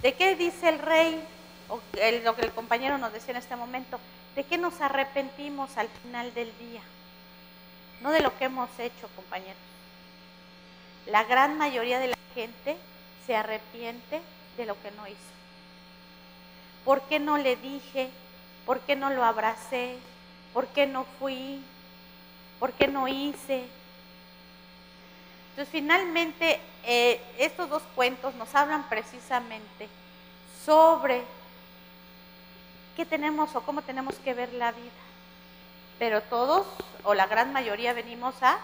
¿De qué dice el rey? O lo que el compañero nos decía en este momento. ¿De qué nos arrepentimos al final del día? No de lo que hemos hecho, compañeros. La gran mayoría de la gente se arrepiente de lo que no hizo. ¿Por qué no le dije? ¿Por qué no lo abracé? ¿Por qué no fui? ¿Por qué no hice? Entonces, finalmente, estos dos cuentos nos hablan precisamente sobre qué tenemos o cómo tenemos que ver la vida. Pero todos, o la gran mayoría, venimos a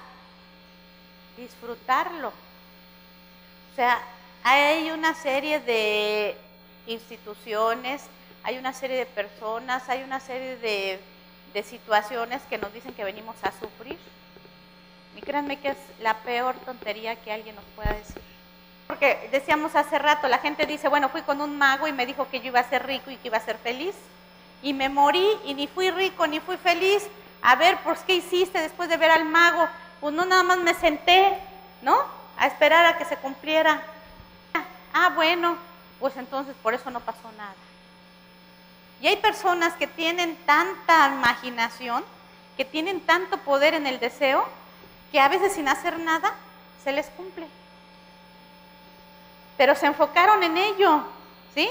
disfrutarlo. O sea, hay una serie de instituciones, hay una serie de personas, hay una serie de situaciones que nos dicen que venimos a sufrir. Y créanme que es la peor tontería que alguien nos pueda decir. Porque decíamos hace rato, la gente dice, bueno, fui con un mago y me dijo que yo iba a ser rico y que iba a ser feliz. Y me morí y ni fui rico ni fui feliz. A ver, pues, ¿qué hiciste después de ver al mago? Pues no, nada más me senté, ¿no? A esperar a que se cumpliera. Ah, bueno, pues entonces por eso no pasó nada. Y hay personas que tienen tanta imaginación, que tienen tanto poder en el deseo, que a veces sin hacer nada se les cumple. Pero se enfocaron en ello, ¿sí?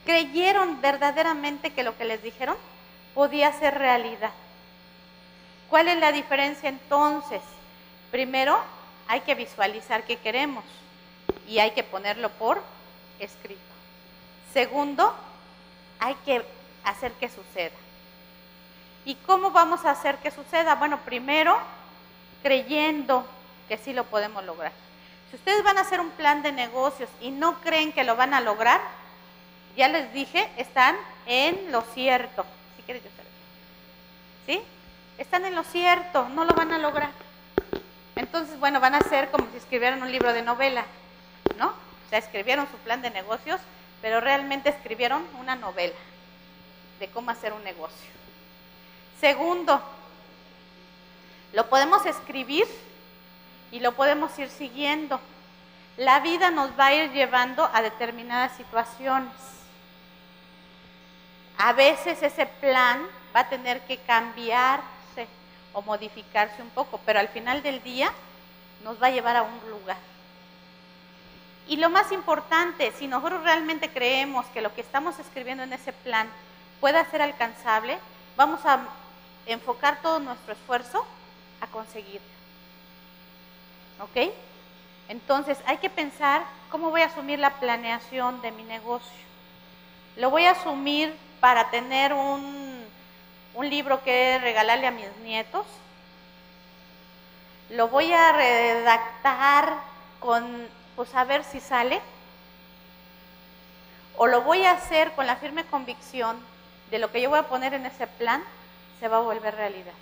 Creyeron verdaderamente que lo que les dijeron podía ser realidad. ¿Cuál es la diferencia entonces? Primero, hay que visualizar qué queremos y hay que ponerlo por escrito. Segundo, hay que hacer que suceda. ¿Y cómo vamos a hacer que suceda? Bueno, primero, creyendo que sí lo podemos lograr. Si ustedes van a hacer un plan de negocios y no creen que lo van a lograr, ya les dije, están en lo cierto. Si quieres yo se lo digo. ¿Sí? Están en lo cierto, no lo van a lograr. Entonces, bueno, van a ser como si escribieran un libro de novela, ¿no? O sea, escribieron su plan de negocios, pero realmente escribieron una novela de cómo hacer un negocio. Segundo, lo podemos escribir y lo podemos ir siguiendo. La vida nos va a ir llevando a determinadas situaciones. A veces ese plan va a tener que cambiarse o modificarse un poco, pero al final del día nos va a llevar a un lugar. Y lo más importante, si nosotros realmente creemos que lo que estamos escribiendo en ese plan pueda ser alcanzable, vamos a enfocar todo nuestro esfuerzo a conseguirlo. ¿Ok? Entonces hay que pensar cómo voy a asumir la planeación de mi negocio. Lo voy a asumir para tener un libro que regalarle a mis nietos. Lo voy a redactar con, pues a ver si sale. O lo voy a hacer con la firme convicción de lo que yo voy a poner en ese plan se va a volver realidad.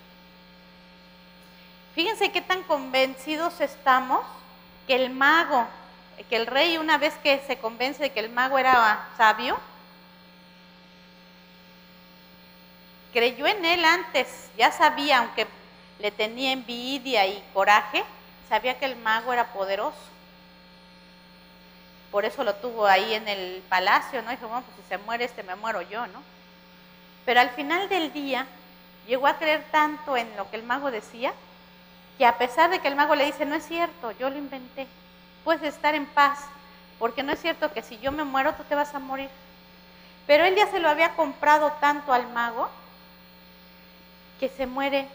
Fíjense qué tan convencidos estamos que el mago, que el rey, una vez que se convence de que el mago era sabio, creyó en él antes, ya sabía, aunque le tenía envidia y coraje, sabía que el mago era poderoso. Por eso lo tuvo ahí en el palacio, ¿no? Dijo, bueno, pues si se muere este, me muero yo, ¿no? Pero al final del día, llegó a creer tanto en lo que el mago decía, que a pesar de que el mago le dice, no es cierto, yo lo inventé, puedes estar en paz, porque no es cierto que si yo me muero, tú te vas a morir. Pero él ya se lo había comprado tanto al mago, que se muere.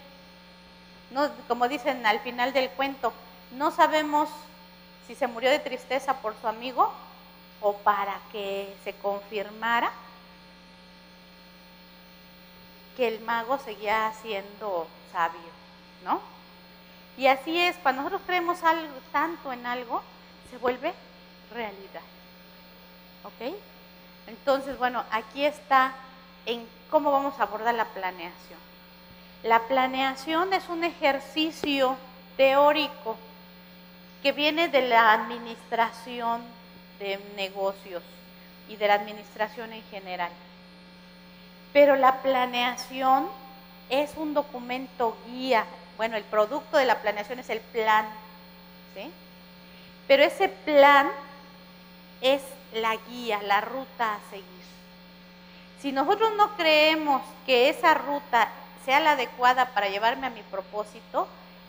No, como dicen al final del cuento, no sabemos si se murió de tristeza por su amigo o para que se confirmara que el mago seguía siendo sabio, ¿no? Y así es, cuando nosotros creemos algo, tanto en algo, se vuelve realidad. ¿Ok? Entonces, bueno, aquí está en cómo vamos a abordar la planeación. La planeación es un ejercicio teórico que viene de la administración de negocios y de la administración en general. Pero la planeación es un documento guía. Bueno, el producto de la planeación es el plan, ¿sí? Pero ese plan es la guía, la ruta a seguir. Si nosotros no creemos que esa ruta sea la adecuada para llevarme a mi propósito,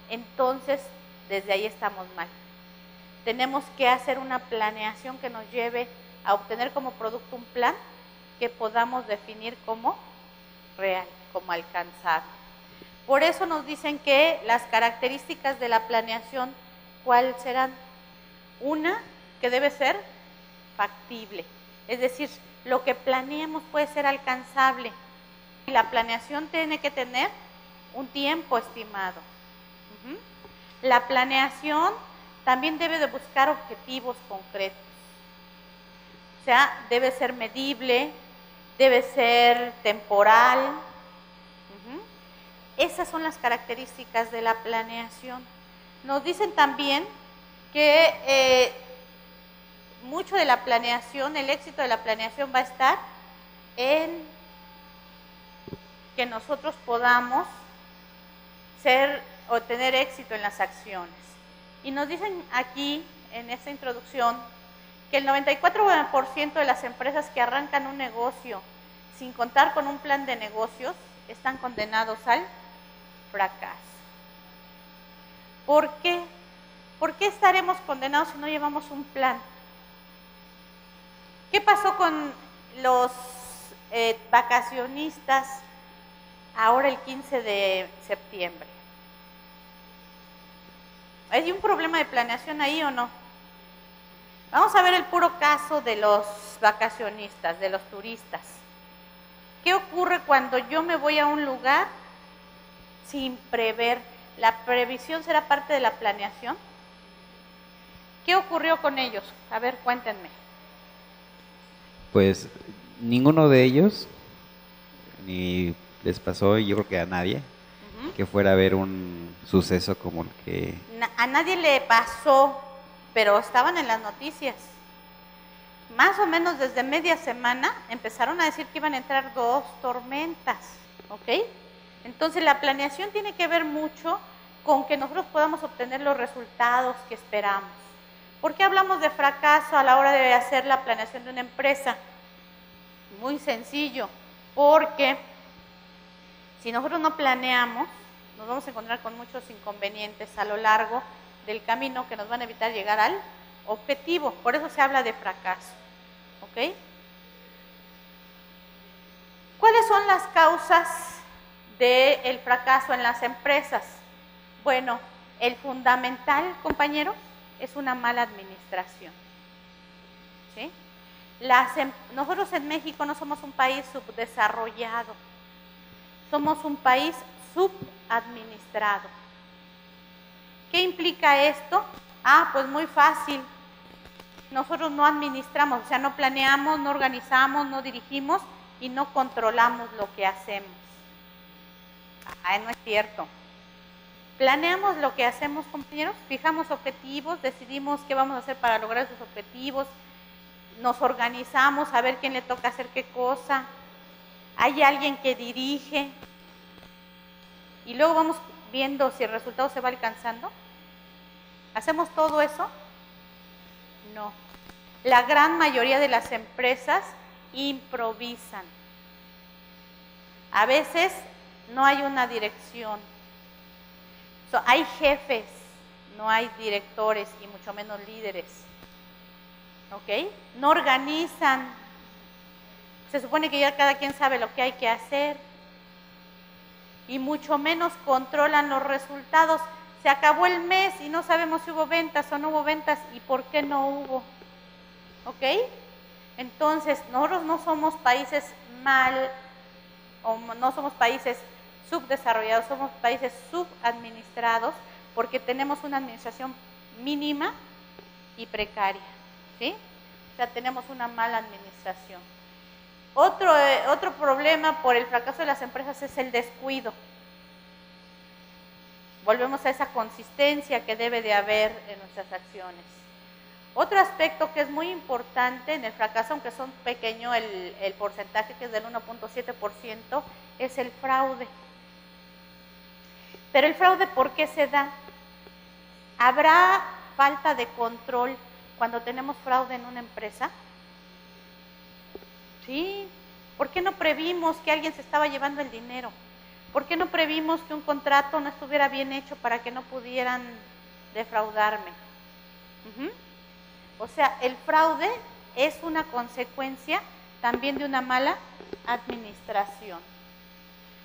entonces desde ahí estamos mal. Tenemos que hacer una planeación que nos lleve a obtener como producto un plan que podamos definir como real, como alcanzable. Por eso nos dicen que las características de la planeación, ¿cuáles serán? Una, que debe ser factible, es decir, lo que planeemos puede ser alcanzable. La planeación tiene que tener un tiempo estimado. La planeación también debe de buscar objetivos concretos. O sea, debe ser medible, debe ser temporal. Esas son las características de la planeación. Nos dicen también que mucho de la planeación, el éxito de la planeación va a estar en que nosotros podamos o tener éxito en las acciones. Y nos dicen aquí, en esta introducción, que el 94% de las empresas que arrancan un negocio sin contar con un plan de negocios están condenados al fracaso. ¿Por qué? ¿Por qué estaremos condenados si no llevamos un plan? ¿Qué pasó con los vacacionistas ahora el 15 de septiembre? ¿Hay un problema de planeación ahí o no? Vamos a ver el puro caso de los vacacionistas, de los turistas. ¿Qué ocurre cuando yo me voy a un lugar sin prever? ¿La previsión será parte de la planeación? ¿Qué ocurrió con ellos? A ver, cuéntenme. Pues ninguno de ellos, ni les pasó, yo creo que a nadie, que fuera a ver un suceso como el que... A nadie le pasó, pero estaban en las noticias. Más o menos desde media semana empezaron a decir que iban a entrar 2 tormentas, ¿ok? Entonces la planeación tiene que ver mucho con que nosotros podamos obtener los resultados que esperamos. ¿Por qué hablamos de fracaso a la hora de hacer la planeación de una empresa? Muy sencillo, porque si nosotros no planeamos, nos vamos a encontrar con muchos inconvenientes a lo largo del camino que nos van a evitar llegar al objetivo. Por eso se habla de fracaso, ¿ok? ¿Cuáles son las causas del fracaso en las empresas? Bueno, el fundamental, compañeros, es una mala administración. ¿Sí? Nosotros en México no somos un país subdesarrollado, somos un país subadministrado. ¿Qué implica esto? Pues muy fácil. Nosotros no administramos, o sea, no planeamos, no organizamos, no dirigimos y no controlamos lo que hacemos. No es cierto. Planeamos lo que hacemos, compañeros, fijamos objetivos, decidimos qué vamos a hacer para lograr esos objetivos, nos organizamos a ver quién le toca hacer qué cosa, hay alguien que dirige y luego vamos viendo si el resultado se va alcanzando. ¿Hacemos todo eso? No. La gran mayoría de las empresas improvisan. A veces no hay una dirección. Hay jefes, no hay directores y mucho menos líderes. ¿Ok? No organizan. Se supone que ya cada quien sabe lo que hay que hacer. Y mucho menos controlan los resultados. Se acabó el mes y no sabemos si hubo ventas o no hubo ventas y por qué no hubo. ¿Ok? Entonces, nosotros no somos países no somos países subdesarrollados, somos países subadministrados porque tenemos una administración mínima y precaria. ¿Sí? O sea, tenemos una mala administración. Otro problema por el fracaso de las empresas es el descuido. Volvemos a esa consistencia que debe de haber en nuestras acciones. Otro aspecto que es muy importante en el fracaso, aunque son pequeño el porcentaje, que es del 1.7%, es el fraude. Pero el fraude, ¿por qué se da? ¿Habrá falta de control cuando tenemos fraude en una empresa? ¿Sí? ¿Por qué no previmos que alguien se estaba llevando el dinero? ¿Por qué no previmos que un contrato no estuviera bien hecho para que no pudieran defraudarme? O sea, el fraude es una consecuencia también de una mala administración.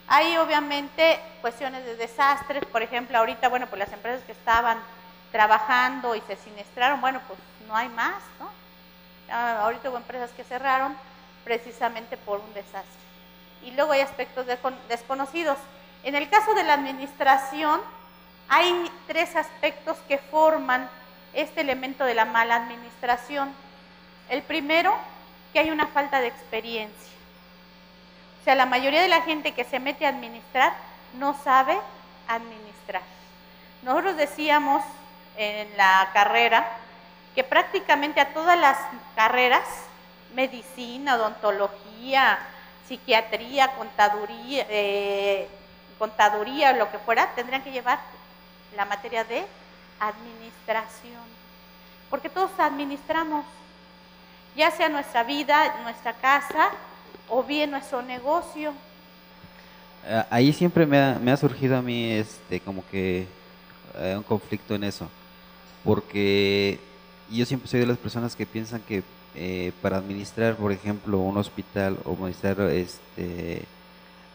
Hay obviamente cuestiones de desastres, por ejemplo, ahorita, bueno, pues las empresas que estaban trabajando y se siniestraron, bueno, pues no hay más, ¿no? Ahorita hubo empresas que cerraron precisamente por un desastre. Y luego hay aspectos desconocidos. En el caso de la administración, hay 3 aspectos que forman este elemento de la mala administración. El primero, que hay una falta de experiencia. O sea, la mayoría de la gente que se mete a administrar no sabe administrar. Nosotros decíamos en la carrera que prácticamente a todas las carreras, medicina, odontología, psiquiatría, contaduría, lo que fuera, tendrían que llevar la materia de administración. Porque todos administramos, ya sea nuestra vida, nuestra casa o bien nuestro negocio. Ahí siempre me ha surgido a mí como que un conflicto en eso, porque yo siempre soy de las personas que piensan que para administrar, por ejemplo, un hospital o administrar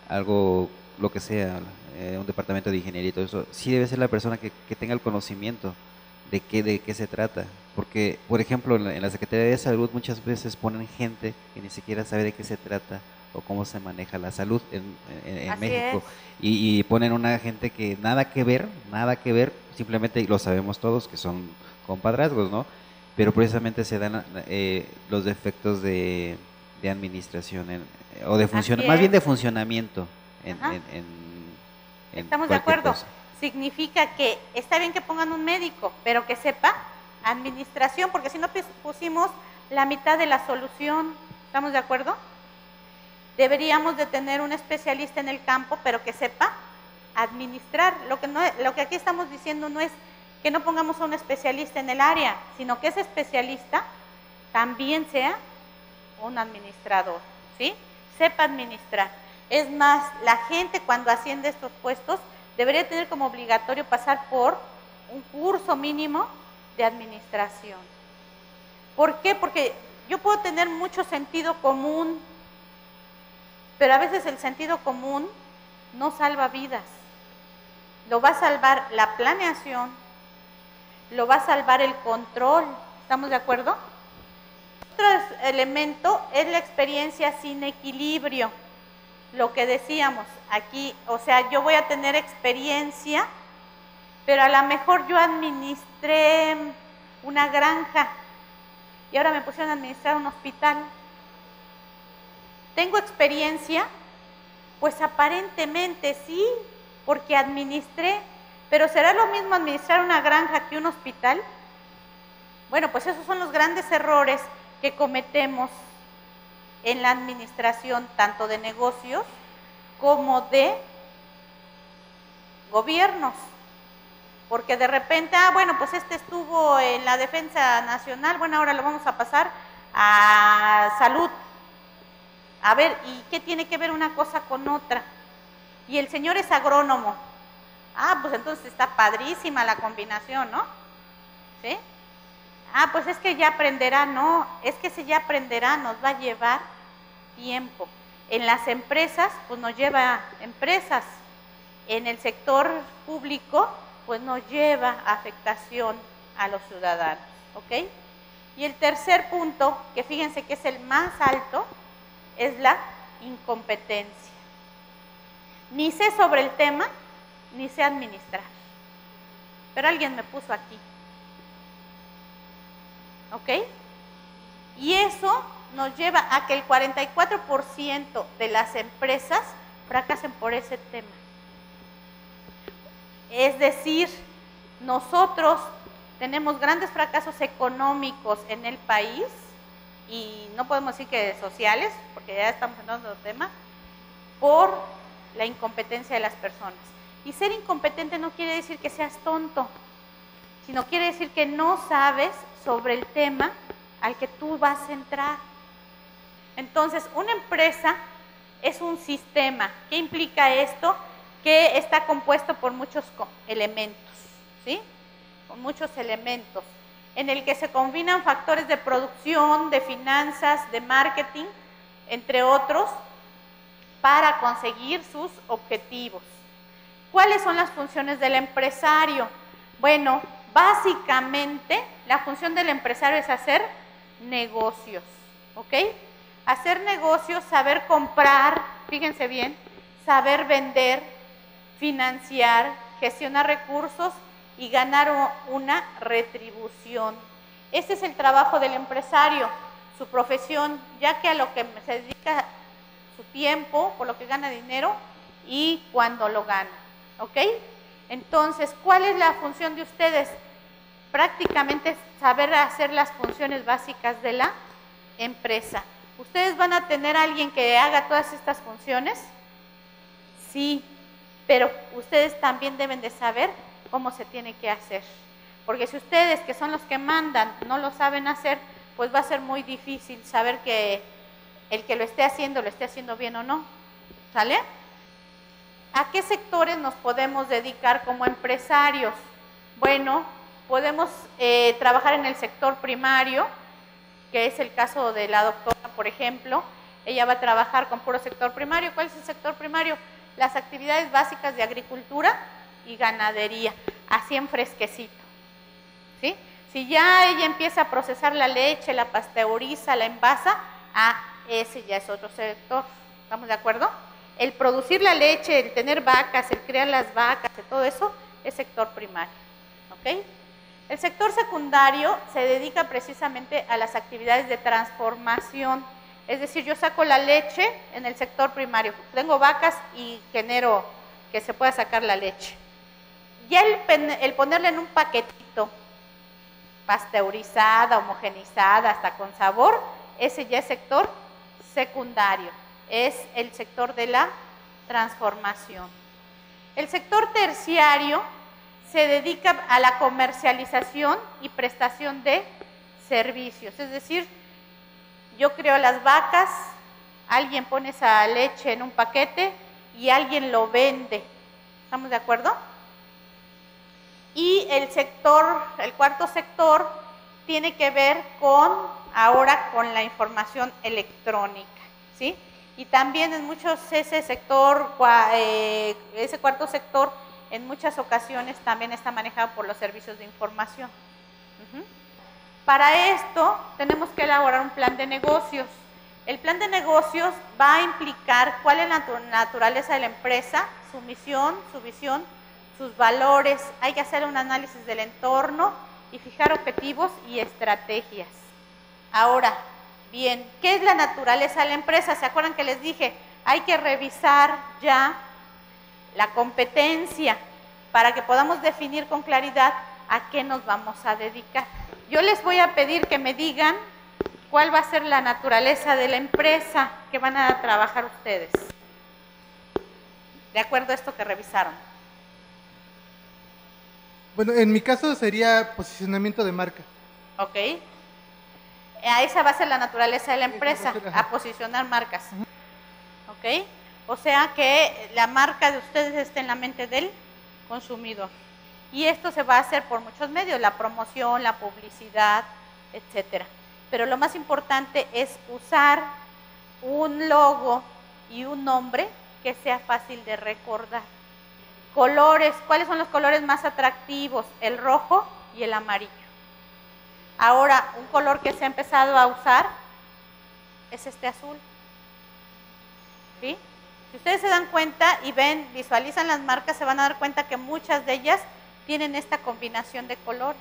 algo, lo que sea, un departamento de ingeniería y todo eso, sí debe ser la persona que tenga el conocimiento de qué se trata. Porque, por ejemplo, en la Secretaría de Salud muchas veces ponen gente que ni siquiera sabe de qué se trata o cómo se maneja la salud en México. Y ponen una gente que nada que ver, simplemente lo sabemos todos que son compadrazgos, ¿no? Pero precisamente se dan los defectos de administración o de funcionamiento, más bien de funcionamiento Estamos de acuerdo. Cosa. Significa que está bien que pongan un médico, pero que sepa administración, porque si no pusimos la mitad de la solución. ¿Estamos de acuerdo? Deberíamos de tener un especialista en el campo, pero que sepa administrar. Lo que aquí estamos diciendo no es que no pongamos a un especialista en el área, sino que ese especialista también sea un administrador, ¿sí? Sepa administrar. Es más, la gente cuando asciende a estos puestos debería tener como obligatorio pasar por un curso mínimo de administración. ¿Por qué? Porque yo puedo tener mucho sentido común, pero a veces el sentido común no salva vidas. Lo va a salvar la planeación, lo va a salvar el control. ¿Estamos de acuerdo? Otro elemento es la experiencia sin equilibrio. Lo que decíamos aquí, o sea, yo voy a tener experiencia, pero a lo mejor yo administré una granja y ahora me pusieron a administrar un hospital. ¿Tengo experiencia? Pues aparentemente sí, porque administré, pero ¿será lo mismo administrar una granja que un hospital? Bueno, pues esos son los grandes errores que cometemos en la administración, tanto de negocios como de gobiernos. Porque de repente, bueno, pues estuvo en la Defensa Nacional, bueno, ahora lo vamos a pasar a salud. A ver, ¿y qué tiene que ver una cosa con otra? Y el señor es agrónomo. Pues entonces está padrísima la combinación, ¿no? ¿Sí? Pues es que ya aprenderá. No, es que ese ya aprenderá nos va a llevar tiempo. En las empresas, pues nos lleva empresas. En el sector público, pues nos lleva afectación a los ciudadanos, ¿ok? Y el tercer punto, que fíjense que es el más alto, es la incompetencia. Ni sé sobre el tema, ni sé administrar. Pero alguien me puso aquí. ¿Ok? Y eso nos lleva a que el 44% de las empresas fracasen por ese tema. Es decir, nosotros tenemos grandes fracasos económicos en el país, y no podemos decir que sociales, porque ya estamos entrando en otro tema, por la incompetencia de las personas. Y ser incompetente no quiere decir que seas tonto, sino quiere decir que no sabes sobre el tema al que tú vas a entrar. Entonces, una empresa es un sistema. ¿Qué implica esto? Que está compuesto por muchos elementos, ¿sí? Con muchos elementos, en el que se combinan factores de producción, de finanzas, de marketing, entre otros, para conseguir sus objetivos. ¿Cuáles son las funciones del empresario? Bueno, básicamente la función del empresario es hacer negocios, ¿ok? Hacer negocios, saber comprar, fíjense bien, saber vender, financiar, gestionar recursos y ganar una retribución. Este es el trabajo del empresario, su profesión, ya que a lo que se dedica su tiempo, por lo que gana dinero y cuando lo gana, ¿ok? Entonces, ¿cuál es la función de ustedes? Prácticamente saber hacer las funciones básicas de la empresa. ¿Ustedes van a tener a alguien que haga todas estas funciones? Sí, pero ustedes también deben de saber cómo se tiene que hacer. Porque si ustedes, que son los que mandan, no lo saben hacer, pues va a ser muy difícil saber que el que lo esté haciendo bien o no. ¿Sale? ¿A qué sectores nos podemos dedicar como empresarios? Bueno, podemos trabajar en el sector primario, que es el caso de la doctora, por ejemplo. Ella va a trabajar con puro sector primario. ¿Cuál es el sector primario? Las actividades básicas de agricultura y ganadería, así en fresquecito, ¿sí? Si ya ella empieza a procesar la leche, la pasteuriza, la envasa, ese ya es otro sector. ¿Estamos de acuerdo? El producir la leche, el tener vacas, el criar las vacas, todo eso es sector primario, ¿ok? El sector secundario se dedica precisamente a las actividades de transformación. Es decir, yo saco la leche en el sector primario, tengo vacas y genero que se pueda sacar la leche. Ya el ponerla en un paquetito, pasteurizada, homogenizada, hasta con sabor, ese ya es sector secundario, es el sector de la transformación. El sector terciario se dedica a la comercialización y prestación de servicios, es decir, yo creo las vacas, alguien pone esa leche en un paquete y alguien lo vende. ¿Estamos de acuerdo? Y el cuarto sector tiene que ver ahora con la información electrónica, ¿sí? Y también en muchos ese cuarto sector, en muchas ocasiones también está manejado por los servicios de información. Para esto tenemos que elaborar un plan de negocios. El plan de negocios va a implicar cuál es la naturaleza de la empresa, su misión, su visión, sus valores. Hay que hacer un análisis del entorno y fijar objetivos y estrategias. Ahora, bien, ¿qué es la naturaleza de la empresa? ¿Se acuerdan que les dije? Hay que revisar ya la competencia para que podamos definir con claridad a qué nos vamos a dedicar. Yo les voy a pedir que me digan cuál va a ser la naturaleza de la empresa que van a trabajar ustedes, de acuerdo a esto que revisaron. Bueno, en mi caso sería posicionamiento de marca. Ok. Esa va a ser la naturaleza de la empresa, a posicionar marcas. Ok. O sea que la marca de ustedes esté en la mente del consumidor. Y esto se va a hacer por muchos medios, la promoción, la publicidad, etcétera. Pero lo más importante es usar un logo y un nombre que sea fácil de recordar. Colores, ¿cuáles son los colores más atractivos? El rojo y el amarillo. Ahora, un color que se ha empezado a usar es este azul. ¿Sí? Si ustedes se dan cuenta y visualizan las marcas, se van a dar cuenta que muchas de ellas tienen esta combinación de colores.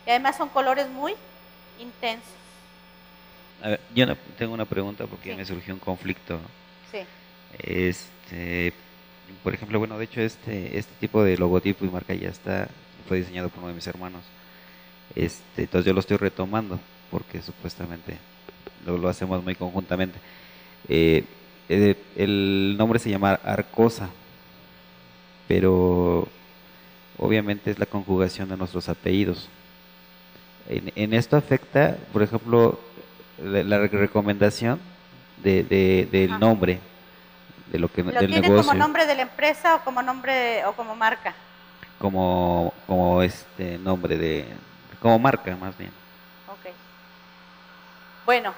Y además son colores muy intensos. A ver, yo tengo una pregunta porque Sí. me surgió un conflicto. Sí. Por ejemplo, bueno, de hecho este tipo de logotipo y marca ya fue diseñado por uno de mis hermanos. Entonces yo lo estoy retomando porque supuestamente lo hacemos muy conjuntamente. El nombre se llama Arcosa, pero obviamente es la conjugación de nuestros apellidos. En esto afecta, por ejemplo, la recomendación del Ajá. nombre, de lo que ¿Lo del tiene negocio, como nombre de la empresa o como nombre o como marca? como nombre como marca más bien. Ok. Bueno,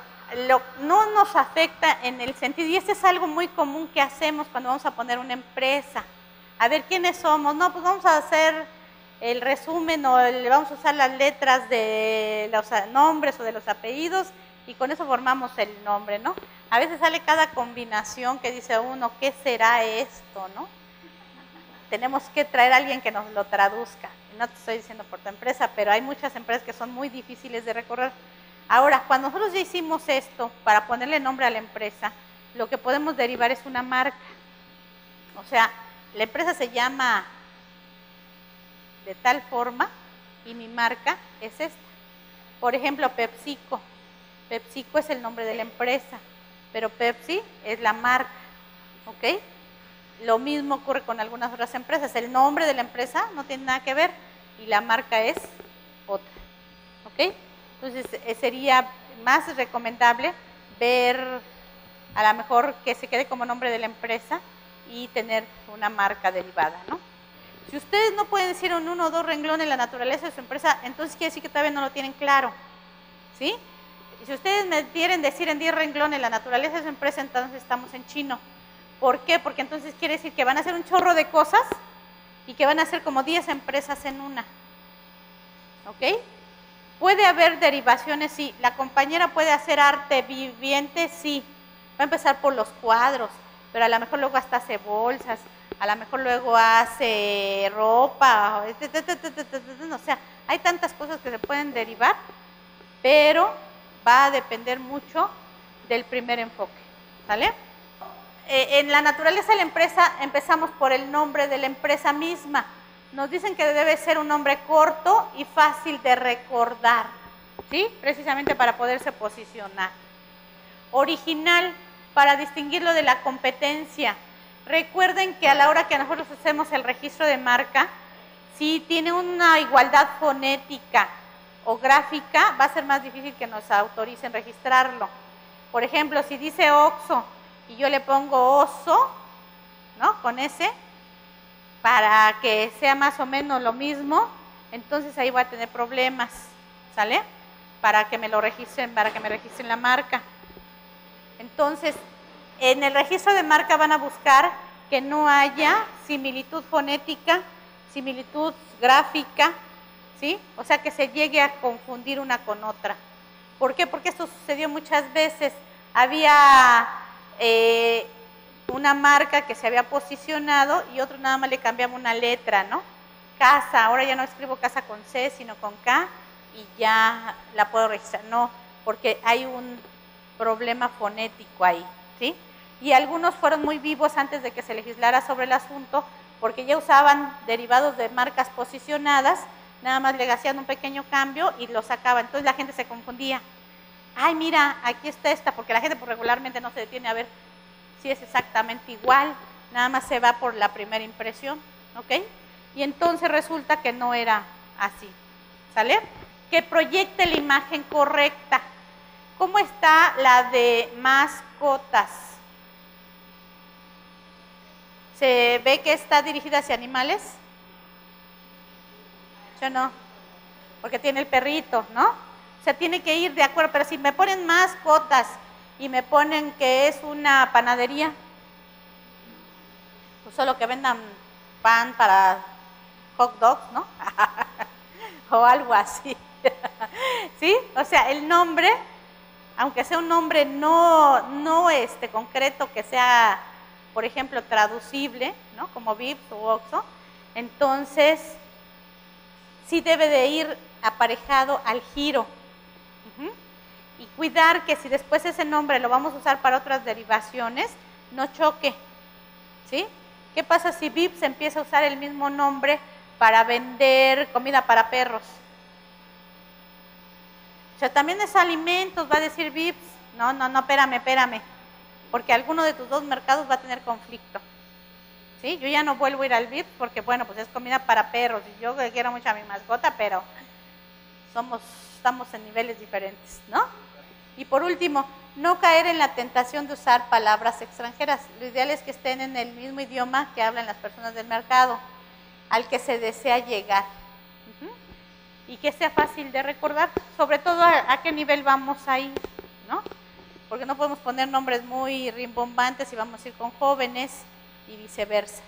no nos afecta en el sentido, y este es algo muy común que hacemos cuando vamos a poner una empresa. A ver, ¿quiénes somos? No, pues vamos a hacer el resumen o vamos a usar las letras de los nombres o de los apellidos y con eso formamos el nombre, ¿no? A veces sale cada combinación que dice uno, ¿qué será esto, no? Tenemos que traer a alguien que nos lo traduzca. No te estoy diciendo por tu empresa, pero hay muchas empresas que son muy difíciles de recorrer. Ahora, cuando nosotros ya hicimos esto para ponerle nombre a la empresa, lo que podemos derivar es una marca. O sea, la empresa se llama de tal forma y mi marca es esta. Por ejemplo, PepsiCo. PepsiCo es el nombre de la empresa, pero Pepsi es la marca, ¿ok? Lo mismo ocurre con algunas otras empresas. El nombre de la empresa no tiene nada que ver y la marca es otra, ¿ok? Entonces sería más recomendable ver a lo mejor que se quede como nombre de la empresa y tener una marca derivada, ¿no? Si ustedes no pueden decir en 1 o 2 renglones la naturaleza de su empresa, entonces quiere decir que todavía no lo tienen claro, ¿sí? Y si ustedes me quieren decir en 10 renglones la naturaleza de su empresa, entonces estamos en chino. ¿Por qué? Porque entonces quiere decir que van a hacer un chorro de cosas y que van a hacer como 10 empresas en una, ¿ok? Puede haber derivaciones, sí. La compañera puede hacer arte viviente, sí. Va a empezar por los cuadros, pero a lo mejor luego hasta hace bolsas, a lo mejor luego hace ropa, o sea, hay tantas cosas que se pueden derivar, pero va a depender mucho del primer enfoque, ¿sale? En la naturaleza de la empresa empezamos por el nombre de la empresa misma. Nos dicen que debe ser un nombre corto y fácil de recordar, ¿sí? Precisamente para poderse posicionar. Original, para distinguirlo de la competencia. Recuerden que a la hora que nosotros hacemos el registro de marca, si tiene una igualdad fonética o gráfica, va a ser más difícil que nos autoricen registrarlo. Por ejemplo, si dice OXXO y yo le pongo oso, ¿no? Con S, para que sea más o menos lo mismo, entonces ahí voy a tener problemas, ¿sale? Para que me lo registren, para que me registren la marca. Entonces, en el registro de marca van a buscar que no haya similitud fonética, similitud gráfica, ¿sí? O sea, que se llegue a confundir una con otra. ¿Por qué? Porque esto sucedió muchas veces. Había una marca que se había posicionado y otro nada más le cambiamos una letra, ¿no? Casa, ahora ya no escribo casa con C, sino con K y ya la puedo registrar. No, porque hay un problema fonético ahí, ¿sí? Y algunos fueron muy vivos antes de que se legislara sobre el asunto, porque ya usaban derivados de marcas posicionadas, nada más le hacían un pequeño cambio y lo sacaban. Entonces la gente se confundía. Ay, mira, aquí está esta, porque la gente pues, regularmente no se detiene a ver si es exactamente igual, nada más se va por la primera impresión, ¿ok? Y entonces resulta que no era así, ¿sale? Que proyecte la imagen correcta. ¿Cómo está la de mascotas? ¿Se ve que está dirigida hacia animales? Yo no, porque tiene el perrito, ¿no? O sea, tiene que ir de acuerdo, pero si me ponen mascotas y me ponen que es una panadería, pues solo que vendan pan para hot dogs, ¿no? O algo así. ¿Sí? O sea, el nombre, aunque sea un nombre no concreto, que sea, por ejemplo, traducible, ¿no? Como Vips o Oxxo, entonces sí debe de ir aparejado al giro. Y cuidar que si después ese nombre lo vamos a usar para otras derivaciones, no choque, ¿sí? ¿Qué pasa si Vips empieza a usar el mismo nombre para vender comida para perros? O sea, también es alimentos, va a decir Vips. No, espérame, porque alguno de tus dos mercados va a tener conflicto, ¿sí? Yo ya no vuelvo a ir al Vips porque, bueno, pues es comida para perros y yo quiero mucho a mi mascota, pero estamos en niveles diferentes, ¿no? Y por último, no caer en la tentación de usar palabras extranjeras. Lo ideal es que estén en el mismo idioma que hablan las personas del mercado, al que se desea llegar. Y que sea fácil de recordar, sobre todo a qué nivel vamos a ir, ¿no? Porque no podemos poner nombres muy rimbombantes y vamos a ir con jóvenes y viceversa.